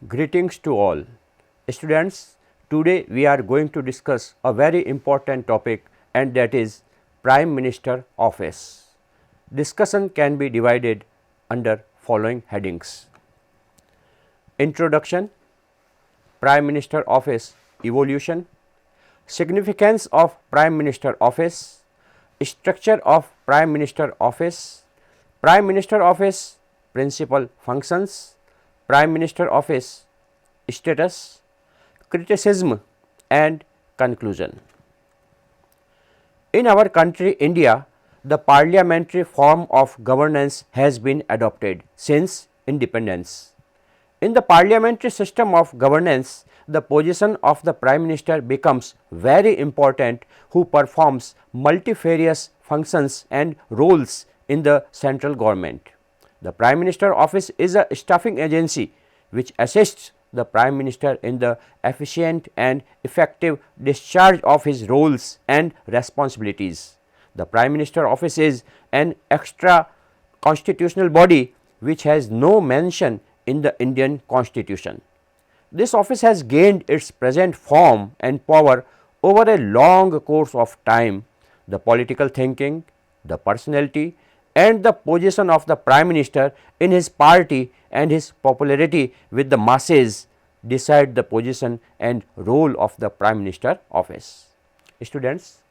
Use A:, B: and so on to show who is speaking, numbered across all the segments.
A: Greetings to all. Students, today we are going to discuss a very important topic, and that is Prime Minister Office. Discussion can be divided under following headings: Introduction, Prime Minister Office Evolution, Significance of Prime Minister Office, Structure of Prime Minister Office, Prime Minister Office Principal Functions, Prime Minister Office Status, Criticism and Conclusion. In our country India, the parliamentary form of governance has been adopted since independence. In the parliamentary system of governance, the position of the Prime Minister becomes very important, who performs multifarious functions and roles in the central government. The Prime Minister Office is a staffing agency which assists the Prime Minister in the efficient and effective discharge of his roles and responsibilities. The Prime Minister Office is an extra constitutional body which has no mention in the Indian Constitution. This office has gained its present form and power over a long course of time. The political thinking, the personality and the position of the Prime Minister in his party and his popularity with the masses decide the position and role of the Prime Minister Office. Students,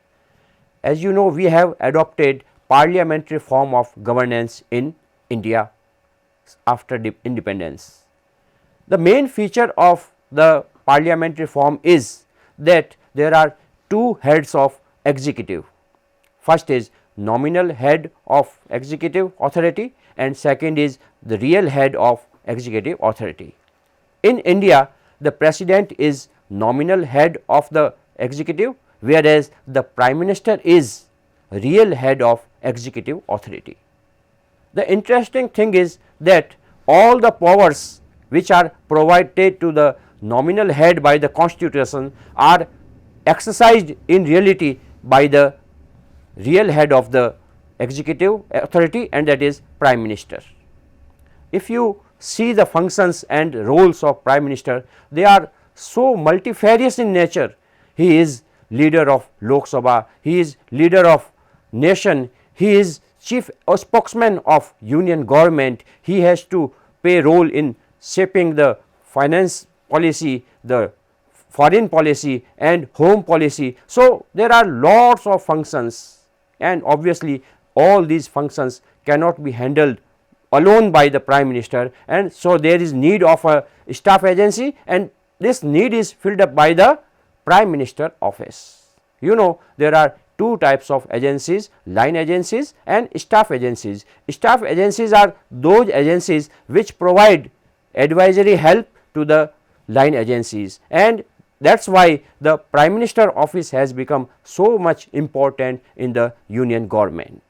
A: as you know, we have adopted parliamentary form of governance in India after independence. The main feature of the parliamentary form is that there are two heads of executive. First is nominal head of executive authority and second is the real head of executive authority. In India, the president is nominal head of the executive, whereas the Prime Minister is real head of executive authority. The interesting thing is that all the powers which are provided to the nominal head by the Constitution are exercised in reality by the real head of the executive authority, and that is Prime Minister. If you see the functions and roles of Prime Minister, they are so multifarious in nature. He is leader of Lok Sabha, he is leader of nation, he is chief spokesman of union government, he has to play role in shaping the finance policy, the foreign policy and home policy. So, there are lots of functions, and obviously all these functions cannot be handled alone by the Prime Minister, and so there is need of a staff agency, and this need is filled up by the Prime Minister Office. You know, there are two types of agencies, line agencies and staff agencies. Staff agencies are those agencies which provide advisory help to the line agencies, and that is why the Prime Minister Office has become so much important in the union government.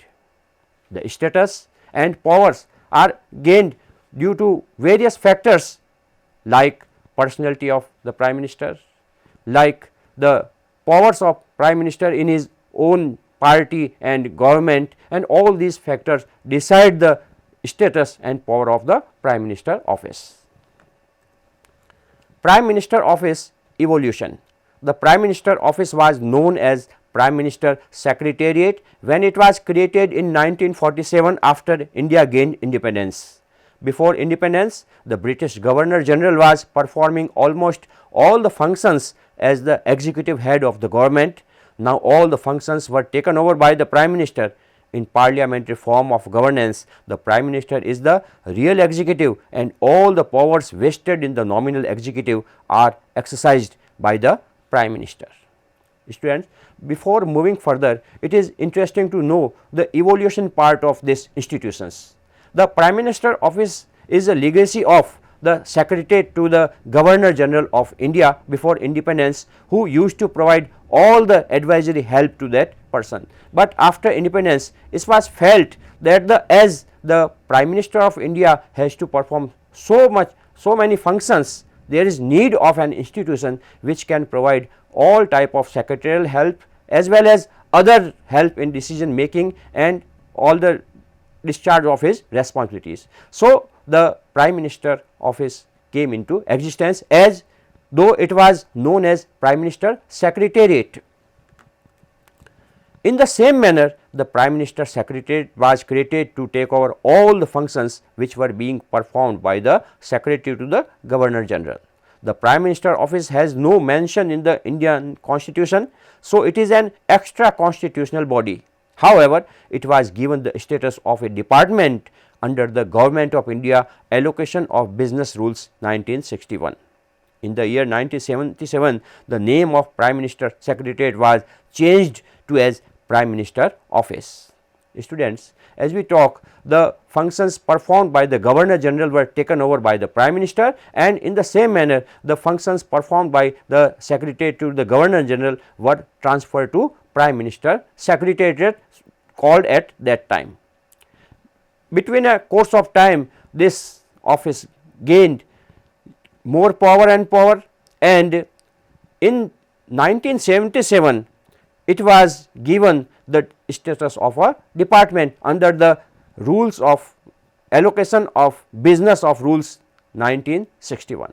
A: The status and powers are gained due to various factors like personality of the Prime Minister, like the powers of Prime Minister in his own party and government, and all these factors decide the status and power of the Prime Minister Office. Prime Minister Office Evolution. The Prime Minister Office was known as Prime Minister Secretariat when it was created in 1947 after India gained independence. Before independence, the British Governor General was performing almost all the functions as the executive head of the government. Now all the functions were taken over by the Prime Minister. In parliamentary form of governance, the Prime Minister is the real executive, and all the powers vested in the nominal executive are exercised by the Prime Minister. Students, before moving further, it is interesting to know the evolution part of these institutions. The Prime Minister Office is a legacy of the Secretariat to the Governor General of India before independence, who used to provide all the advisory help to that person. But after independence, it was felt that as the Prime Minister of India has to perform so many functions, there is need of an institution which can provide all type of secretarial help as well as other help in decision making and all the discharge of his responsibilities. So, the Prime Minister Office came into existence, as though it was known as Prime Minister Secretariat. In the same manner, the Prime Minister Secretariat was created to take over all the functions which were being performed by the Secretary to the Governor General. The Prime Minister office has no mention in the Indian Constitution, so it is an extra constitutional body. However, it was given the status of a department under the Government of India Allocation of Business Rules 1961. In the year 1977, the name of Prime Minister Secretariat was changed to as Prime Minister Office. Students, as we talk, the functions performed by the Governor General were taken over by the Prime Minister, and in the same manner the functions performed by the Secretary to the Governor General were transferred to Prime Minister Secretariat, called at that time. Between a course of time, this office gained more power, and in 1977 it was given the status of a department under the rules of allocation of business of rules 1961.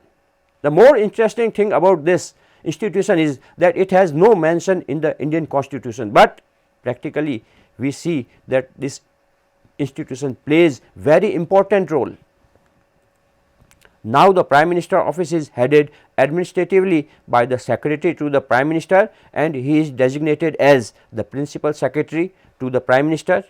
A: The more interesting thing about this institution is that it has no mention in the Indian Constitution, but practically we see that this institution plays very important role. Now, the Prime Minister office is headed administratively by the Secretary to the Prime Minister, and he is designated as the Principal Secretary to the Prime Minister.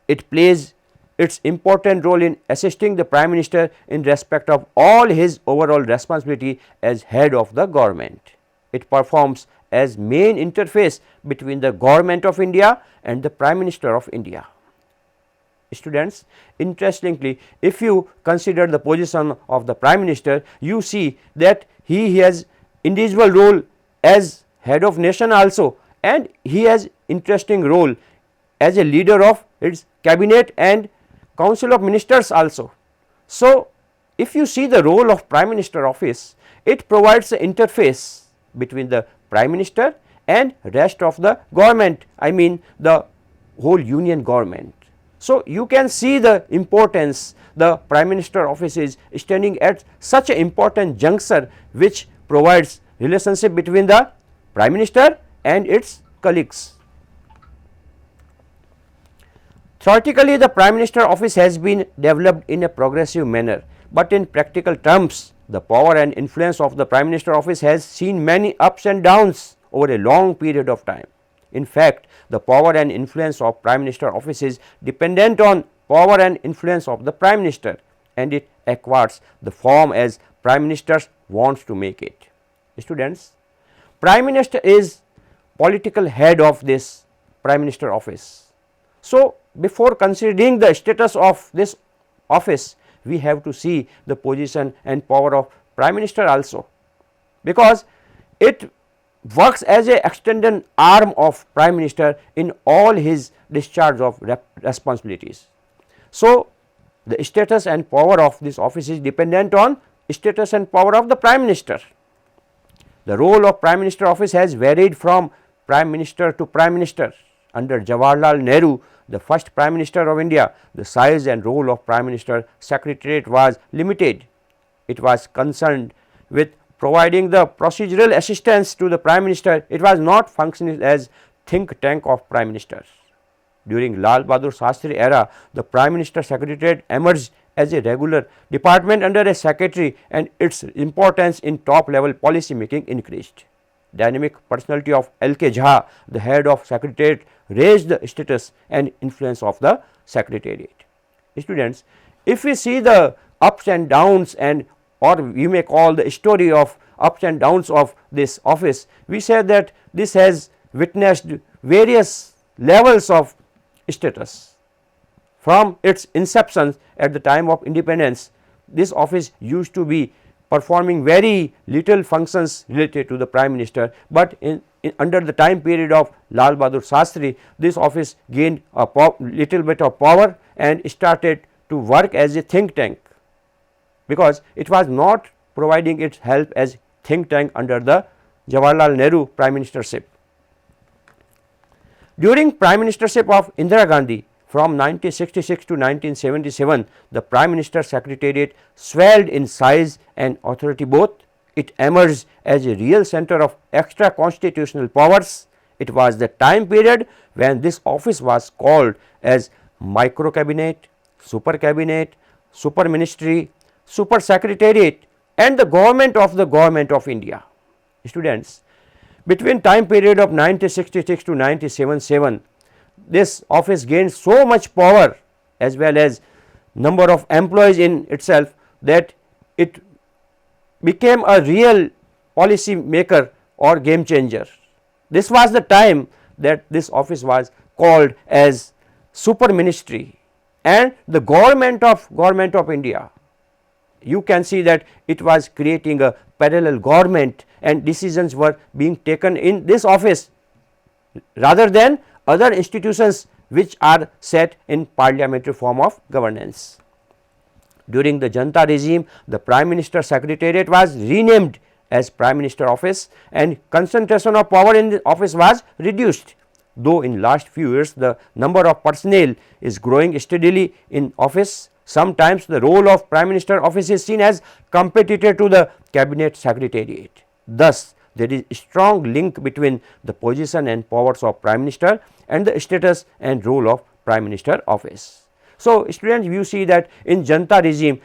A: It plays its important role in assisting the Prime Minister in respect of all his overall responsibility as head of the government. It performs as main interface between the Government of India and the Prime Minister of India. Students, interestingly, if you consider the position of the Prime Minister, you see that he has individual role as head of nation also, and he has interesting role as a leader of its cabinet and council of ministers also. So, if you see the role of Prime Minister office, it provides an interface between the Prime Minister and rest of the government, I mean the whole union government. So, you can see the importance the Prime Minister office is standing at such an important juncture, which provides relationship between the Prime Minister and its colleagues. Theoretically, the Prime Minister office has been developed in a progressive manner, but in practical terms, the power and influence of the Prime Minister office has seen many ups and downs over a long period of time. In fact, the power and influence of Prime Minister office is dependent on power and influence of the Prime Minister, and it acquires the form as Prime Minister wants to make it. Students, Prime Minister is political head of this Prime Minister office. So, before considering the status of this office, we have to see the position and power of Prime Minister also, because it works as a extended arm of Prime Minister in all his discharge of responsibilities. So, the status and power of this office is dependent on status and power of the Prime Minister. The role of Prime Minister office has varied from Prime Minister to Prime Minister. Under Jawaharlal Nehru, the first Prime Minister of India, the size and role of Prime Minister Secretariat was limited. It was concerned with providing the procedural assistance to the Prime Minister. It was not functioning as think tank of Prime Minister. During Lal Bahadur Shastri era, the Prime Minister Secretariat emerged as a regular department under a secretary, and its importance in top level policy making increased. Dynamic personality of L.K. Jha, the head of Secretariat, raised the status and influence of the Secretariat. Students, if we see the ups and downs, and or we may call the story of ups and downs of this office, we say that this has witnessed various levels of status. From its inception at the time of independence, this office used to be performing very little functions related to the Prime Minister, but under the time period of Lal Bahadur Shastri, this office gained a little bit of power and started to work as a think tank, because it was not providing its help as think tank under the Jawaharlal Nehru Prime Ministership. During Prime Ministership of Indira Gandhi, from 1966 to 1977, the Prime Minister Secretariat swelled in size and authority both. It emerged as a real center of extra constitutional powers. It was the time period when this office was called as micro cabinet, super cabinet, super ministry, super secretariat and the government of India. Students, between time period of 1966 to 1977, this office gained so much power as well as number of employees in itself that it became a real policy maker or game changer. This was the time that this office was called as super ministry and the government of India. You can see that it was creating a parallel government and decisions were being taken in this office rather than other institutions which are set in parliamentary form of governance. During the Janata regime, the Prime Minister Secretariat was renamed as Prime Minister Office and concentration of power in the office was reduced. Though in last few years the number of personnel is growing steadily in office, sometimes the role of Prime Minister Office is seen as competitor to the Cabinet Secretariat. Thus, there is a strong link between the position and powers of Prime Minister and the status and role of Prime Minister Office. So, students, you see that in Janata regime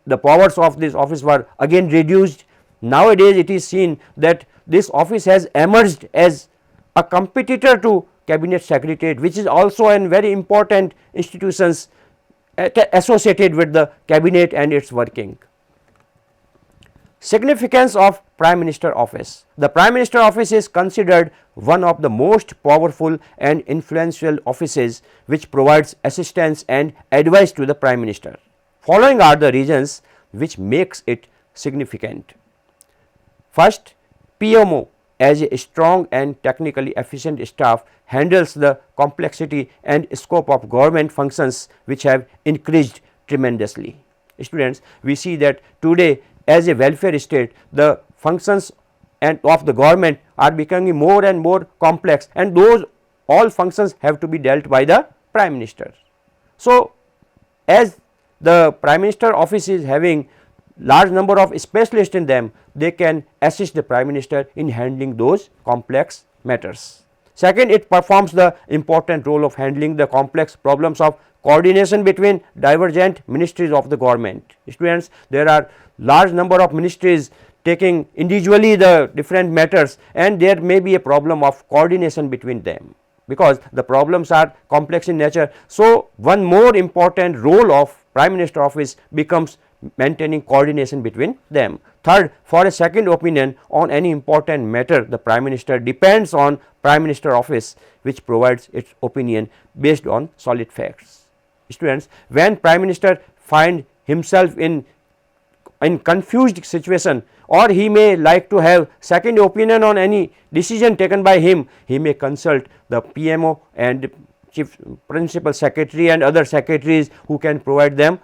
A: the powers of this office were again reduced. Nowadays, it is seen that this office has emerged as a competitor to Cabinet Secretariat, which is also a very important institutions associated with the cabinet and its working. Significance of Prime Minister Office. The Prime Minister Office is considered one of the most powerful and influential offices which provides assistance and advice to the Prime Minister. Following are the reasons which makes it significant. First, PMO as a strong and technically efficient staff handles the complexity and scope of government functions which have increased tremendously. Students, we see that today as a welfare state, the functions and of the government are becoming more and more complex and those all functions have to be dealt by the Prime Minister. So, as the Prime Minister Office is having large number of specialists in them, they can assist the Prime Minister in handling those complex matters. Second, it performs the important role of handling the complex problems of coordination between divergent ministries of the government. Students, there are large number of ministries taking individually the different matters and there may be a problem of coordination between them because the problems are complex in nature. So, one more important role of Prime Minister Office becomes maintaining coordination between them. Third, for a second opinion on any important matter, the Prime Minister depends on Prime Minister Office which provides its opinion based on solid facts. Students, when Prime Minister find himself in confused situation or he may like to have second opinion on any decision taken by him, he may consult the PMO and Chief Principal Secretary and other secretaries who can provide them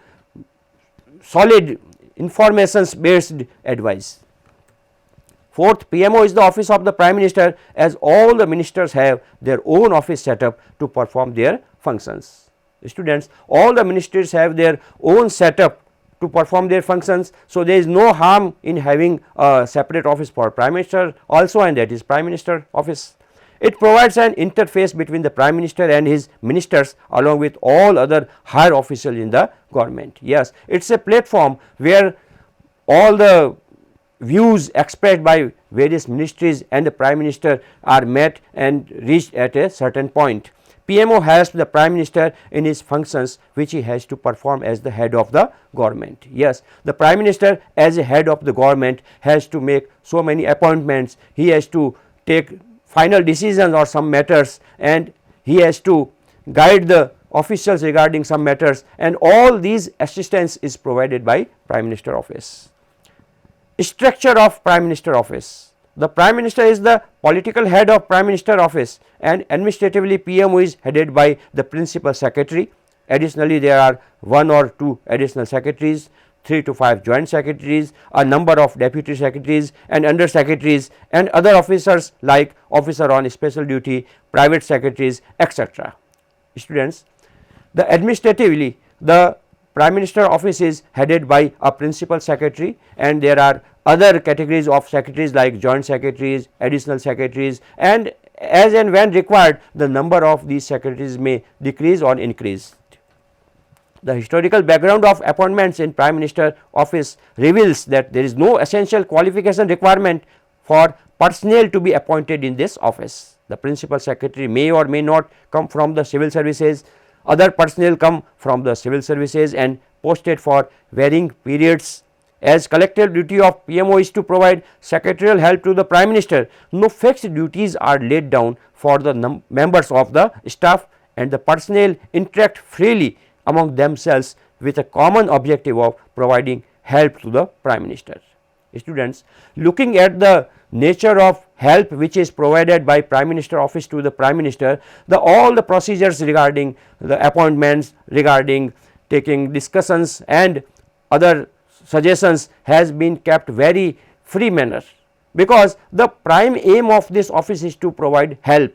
A: solid informations based advice. Fourth, PMO is the office of the Prime Minister as all the ministers have their own office set up to perform their functions. Students, all the ministries have their own setup to perform their functions. So, there is no harm in having a separate office for Prime Minister also and that is Prime Minister Office. It provides an interface between the Prime Minister and his ministers along with all other higher officials in the government. Yes, it is a platform where all the views expressed by various ministries and the Prime Minister are met and reached at a certain point. PMO helps the Prime Minister in his functions which he has to perform as the head of the government. Yes, the Prime Minister as a head of the government has to make so many appointments, he has to take final decisions or some matters and he has to guide the officials regarding some matters and all these assistance is provided by Prime Minister Office. Structure of Prime Minister Office. The Prime Minister is the political head of Prime Minister Office and administratively PMO is headed by the Principal Secretary. Additionally, there are 1 or 2 additional secretaries, 3 to 5 joint secretaries, a number of deputy secretaries and under secretaries and other officers like officer on special duty, private secretaries, etc. Students, The administratively, the Prime Minister office is headed by a principal secretary, and there are other categories of secretaries like joint secretaries, additional secretaries, and as and when required the number of these secretaries may decrease or increase. The historical background of appointments in Prime Minister office reveals that there is no essential qualification requirement for personnel to be appointed in this office. The principal secretary may or may not come from the civil services, other personnel come from the civil services and posted for varying periods. As collective duty of PMO is to provide secretarial help to the Prime Minister, no fixed duties are laid down for the members of the staff, and the personnel interact freely among themselves with a common objective of providing help to the Prime Minister. Students, looking at the nature of help which is provided by Prime Minister office to the Prime Minister, all the procedures regarding the appointments, regarding taking discussions and other suggestions has been kept very free manner, because the prime aim of this office is to provide help.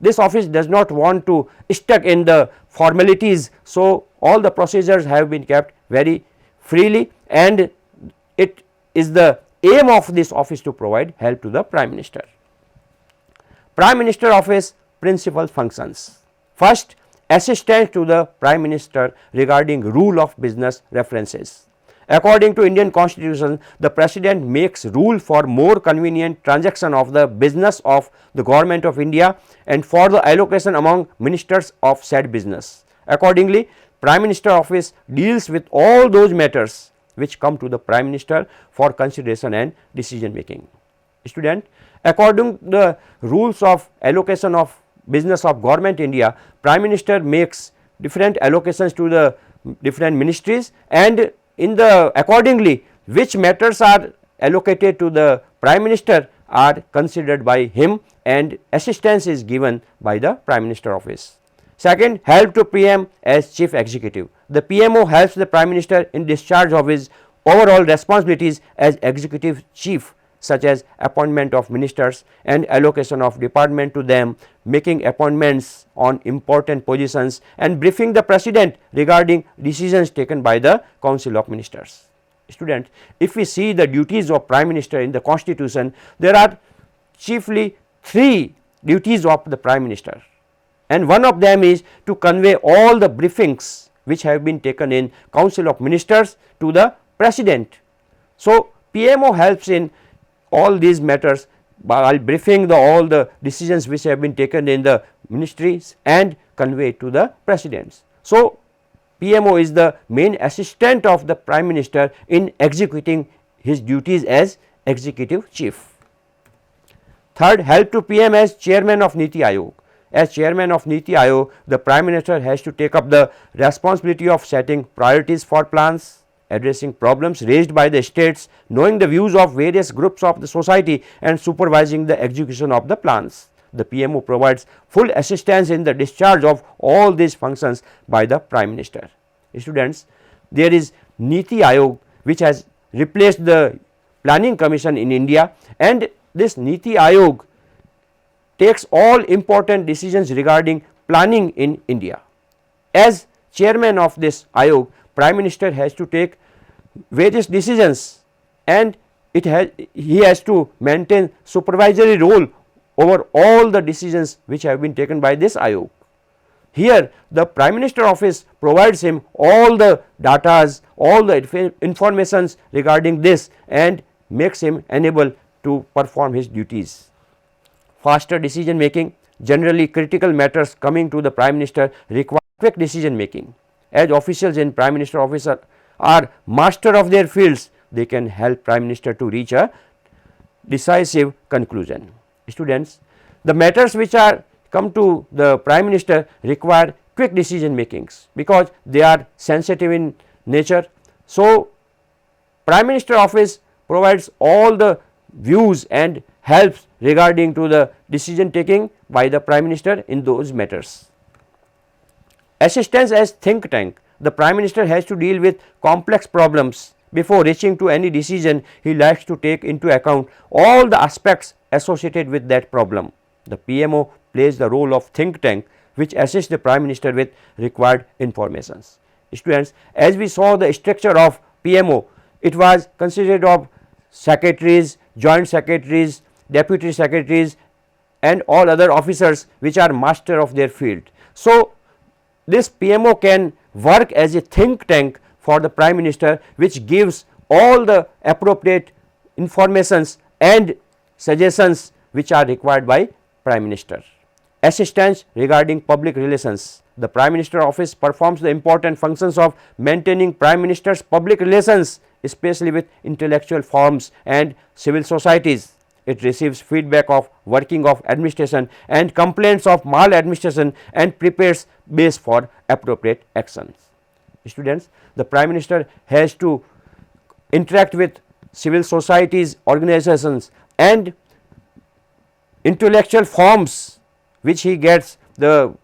A: This office does not want to stuck in the formalities. So, all the procedures have been kept very freely, and it is the aim of this office to provide help to the Prime Minister. Prime Minister office principal functions. First, assistance to the Prime Minister regarding rule of business references. According to Indian Constitution, the President makes rule for more convenient transaction of the business of the Government of India and for the allocation among ministers of said business. Accordingly, Prime Minister office deals with all those matters which come to the Prime Minister for consideration and decision making. Student, according to the rules of allocation of business of Government India, Prime Minister makes different allocations to the different ministries, and in the accordingly which matters are allocated to the Prime Minister are considered by him, and assistance is given by the Prime Minister office. Second, help to PM as Chief Executive. The PMO helps the Prime Minister in discharge of his overall responsibilities as Executive Chief, such as appointment of ministers and allocation of department to them, making appointments on important positions, and briefing the President regarding decisions taken by the Council of Ministers. Students, if we see the duties of Prime Minister in the Constitution, there are chiefly 3 duties of the Prime Minister, and one of them is to convey all the briefings which have been taken in Council of Ministers to the President. So, PMO helps in all these matters by briefing all the decisions which have been taken in the ministries and conveyed to the presidents. So, PMO is the main assistant of the Prime Minister in executing his duties as Executive Chief. Third, help to PM as Chairman of Niti Aayog. As Chairman of Niti Aayog, the Prime Minister has to take up the responsibility of setting priorities for plans, addressing problems raised by the states, knowing the views of various groups of the society, and supervising the execution of the plans. The PMO provides full assistance in the discharge of all these functions by the Prime Minister. Students, there is Niti Aayog which has replaced the Planning Commission in India, and this Niti Aayog takes all important decisions regarding planning in India. As chairman of this Aayog, Prime Minister has to take various decisions, and he has to maintain supervisory role over all the decisions which have been taken by this Aayog. Here the Prime Minister office provides him all the datas, all the informations regarding this, and makes him unable to perform his duties. Faster decision making. Generally, critical matters coming to the Prime Minister require quick decision making. As officials in Prime Minister office are master of their fields, they can help Prime Minister to reach a decisive conclusion. Students, the matters which are come to the Prime Minister require quick decision makings because they are sensitive in nature. So, Prime Minister office provides all the views and helps regarding to the decision taking by the Prime Minister in those matters. Assistance as think tank. The Prime Minister has to deal with complex problems. Before reaching to any decision, he likes to take into account all the aspects associated with that problem. The PMO plays the role of think tank which assist the Prime Minister with required informations. Students, as we saw the structure of PMO, it was considered of secretaries, joint secretaries, deputy secretaries and all other officers which are master of their field. So, this PMO can work as a think tank for the Prime Minister, which gives all the appropriate informations and suggestions which are required by Prime Minister. Assistance regarding public relations. The Prime Minister office performs the important functions of maintaining Prime Minister's public relations, especially with intellectual firms and civil societies. It receives feedback of working of administration and complaints of maladministration and prepares base for appropriate actions. Students, the Prime Minister has to interact with civil societies, organizations and intellectual forms, which he gets the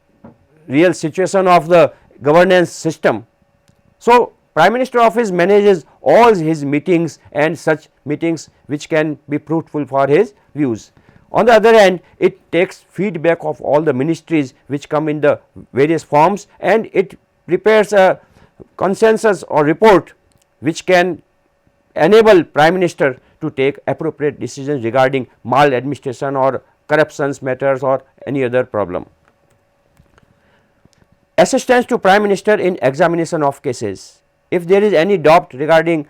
A: real situation of the governance system. So, Prime Minister office manages all his meetings and such meetings which can be fruitful for his views. On the other hand, it takes feedback of all the ministries which come in the various forms and it prepares a consensus or report which can enable Prime Minister to take appropriate decisions regarding maladministration or corruptions matters or any other problem. Assistance to Prime Minister in examination of cases. If there is any doubt regarding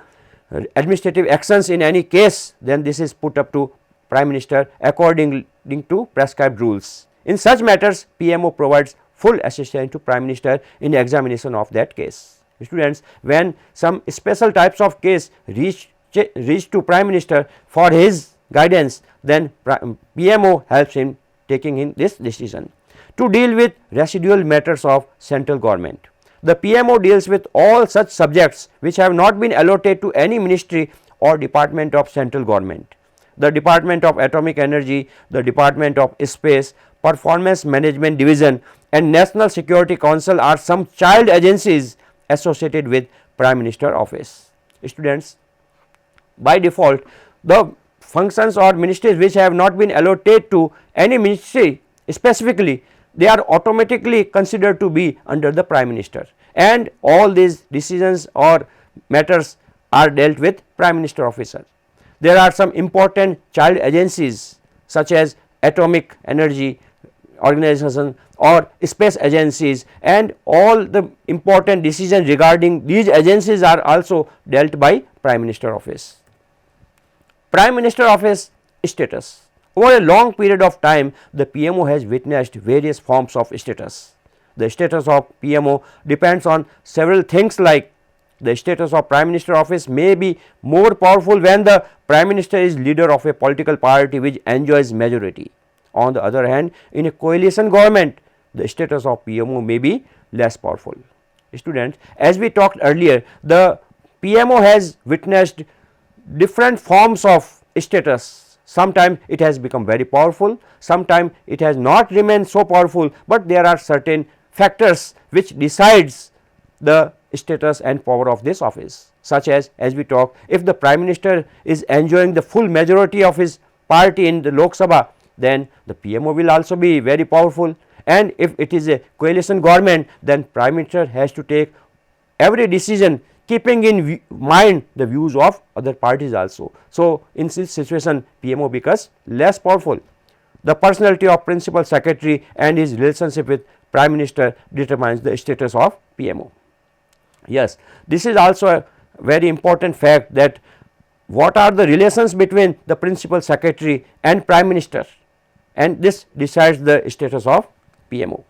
A: administrative actions in any case, then this is put up to Prime Minister according to prescribed rules. In such matters, PMO provides full assistance to Prime Minister in examination of that case. Students, when some special types of case reach to Prime Minister for his guidance, then PMO helps him taking in this decision. To deal with residual matters of central government. The PMO deals with all such subjects which have not been allotted to any ministry or department of central government. The Department of Atomic Energy, the Department of Space, Performance Management Division and National Security Council are some child agencies associated with Prime Minister office. Students, by default, the functions or ministries which have not been allotted to any ministry specifically, they are automatically considered to be under the Prime Minister and all these decisions or matters are dealt with Prime Minister officer. There are some important child agencies such as Atomic Energy Organization or space agencies and all the important decisions regarding these agencies are also dealt by Prime Minister office. Prime Minister office status. Over a long period of time, the PMO has witnessed various forms of status. The status of PMO depends on several things like the status of Prime Minister office may be more powerful when the Prime Minister is leader of a political party which enjoys majority. On the other hand, in a coalition government, the status of PMO may be less powerful. Students, as we talked earlier, the PMO has witnessed different forms of status. Sometimes it has become very powerful, sometimes it has not remained so powerful, but there are certain factors which decides the status and power of this office, such as we talk, if the Prime Minister is enjoying the full majority of his party in the Lok Sabha, then the PMO will also be very powerful, and if it is a coalition government, then Prime Minister has to take every decision keeping in mind the views of other parties also. So, in this situation PMO becomes less powerful. The personality of Principal Secretary and his relationship with Prime Minister determines the status of PMO. Yes, this is also a very important fact that what are the relations between the Principal Secretary and Prime Minister, and this decides the status of PMO.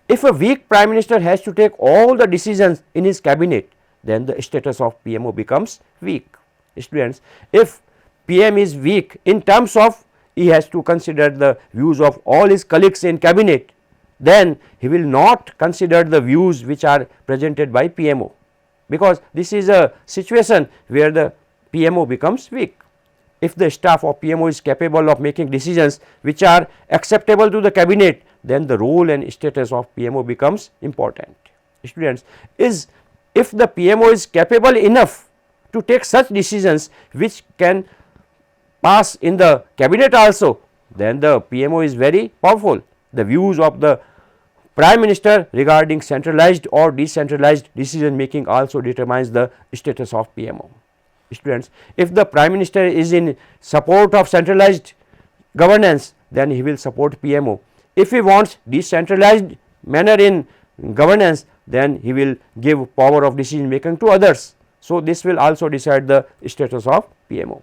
A: If a weak Prime Minister has to take all the decisions in his cabinet, then the status of PMO becomes weak. Students, if PM is weak in terms of he has to consider the views of all his colleagues in cabinet, then he will not consider the views which are presented by PMO, because this is a situation where the PMO becomes weak. If the staff of PMO is capable of making decisions which are acceptable to the cabinet, then the role and status of PMO becomes important. Students, if the PMO is capable enough to take such decisions which can pass in the cabinet also, then the PMO is very powerful. The views of the Prime Minister regarding centralized or decentralized decision making also determines the status of PMO. Students, if the Prime Minister is in support of centralized governance, then he will support PMO. If he wants decentralized manner in governance, then he will give power of decision making to others. So, this will also decide the status of PMO.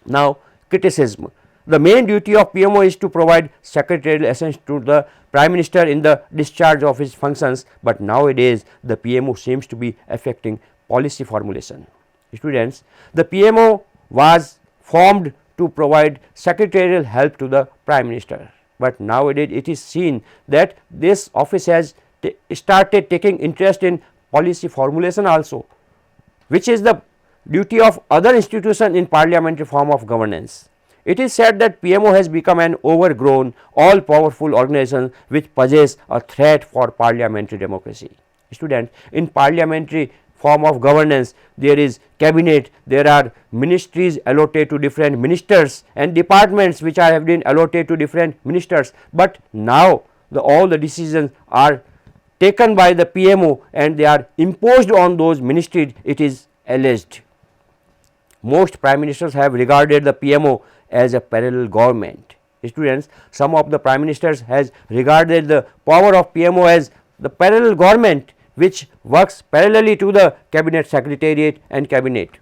A: Now, criticism. The main duty of PMO is to provide secretarial assistance to the Prime Minister in the discharge of his functions, but nowadays the PMO seems to be affecting policy formulation. Students, the PMO was formed to provide secretarial help to the Prime Minister, but nowadays it is seen that this office has started taking interest in policy formulation also, which is the duty of other institutions in parliamentary form of governance. It is said that PMO has become an overgrown, all-powerful organization which poses a threat for parliamentary democracy. Students, in parliamentary form of governance, there is cabinet, there are ministries allotted to different ministers and departments which have been allotted to different ministers, but now all the decisions are taken by the PMO and they are imposed on those ministries, it is alleged. Most prime ministers have regarded the PMO as a parallel government. Students, some of the prime ministers has regarded the power of PMO as the parallel government which works parallelly to the cabinet secretariat and cabinet.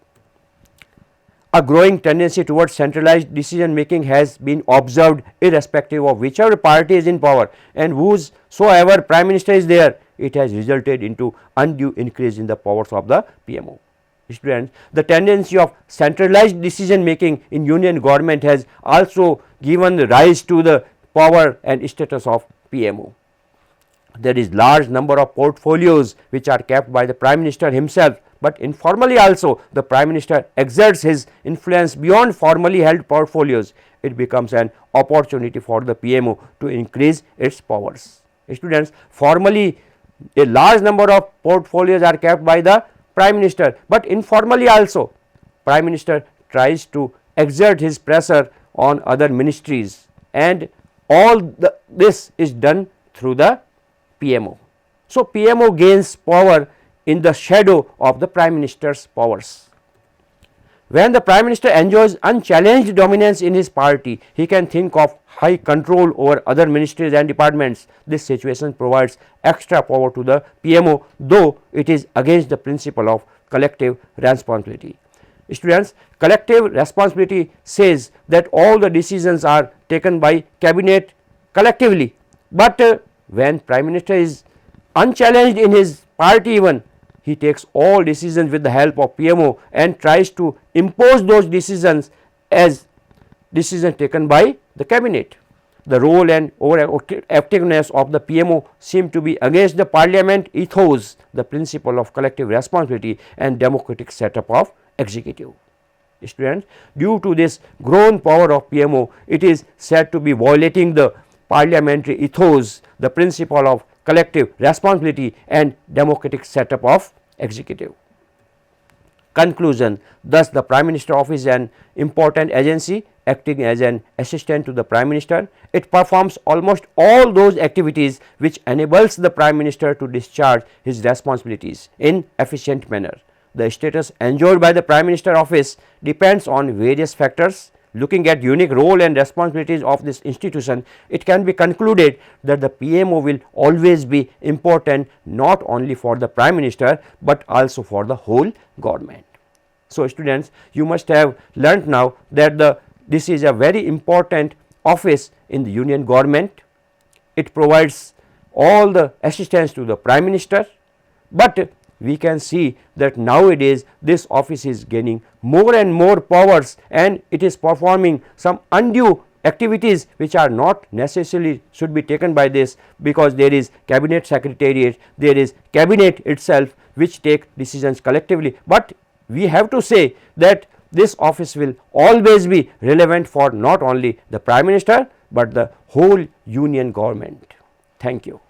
A: A growing tendency towards centralized decision making has been observed irrespective of whichever party is in power, and whosoever prime minister is there, it has resulted into undue increase in the powers of the PMO. Students, the tendency of centralized decision making in union government has also given rise to the power and status of PMO. There is large number of portfolios which are kept by the Prime Minister himself, but informally also the Prime Minister exerts his influence beyond formally held portfolios. It becomes an opportunity for the PMO to increase its powers. Students, formally a large number of portfolios are kept by the Prime Minister, but informally also Prime Minister tries to exert his pressure on other ministries, and this is done through the PMO. So, PMO gains power in the shadow of the Prime Minister's powers. When the Prime Minister enjoys unchallenged dominance in his party, he can think of high control over other ministries and departments. This situation provides extra power to the PMO, though it is against the principle of collective responsibility. Students, collective responsibility says that all the decisions are taken by cabinet collectively, but when Prime Minister is unchallenged in his party, even he takes all decisions with the help of PMO and tries to impose those decisions as decisions taken by the cabinet. The role and overactiveness of the PMO seem to be against the parliament ethos, the principle of collective responsibility and democratic setup of executive. Students, due to this grown power of PMO, it is said to be violating the parliamentary ethos, the principle of collective responsibility and democratic setup of executive. Conclusion. Thus, the Prime Minister office is an important agency acting as an assistant to the Prime Minister. It performs almost all those activities which enables the Prime Minister to discharge his responsibilities in efficient manner. The status enjoyed by the Prime Minister office depends on various factors. Looking at unique role and responsibilities of this institution, it can be concluded that the PMO will always be important not only for the Prime Minister, but also for the whole government. So, students, you must have learnt now that this is a very important office in the union government. It provides all the assistance to the Prime Minister, but we can see that nowadays this office is gaining more and more powers, and it is performing some undue activities which are not necessarily should be taken by this, because there is cabinet secretariat, there is cabinet itself which take decisions collectively, but we have to say that this office will always be relevant for not only the Prime Minister, but the whole union government. Thank you.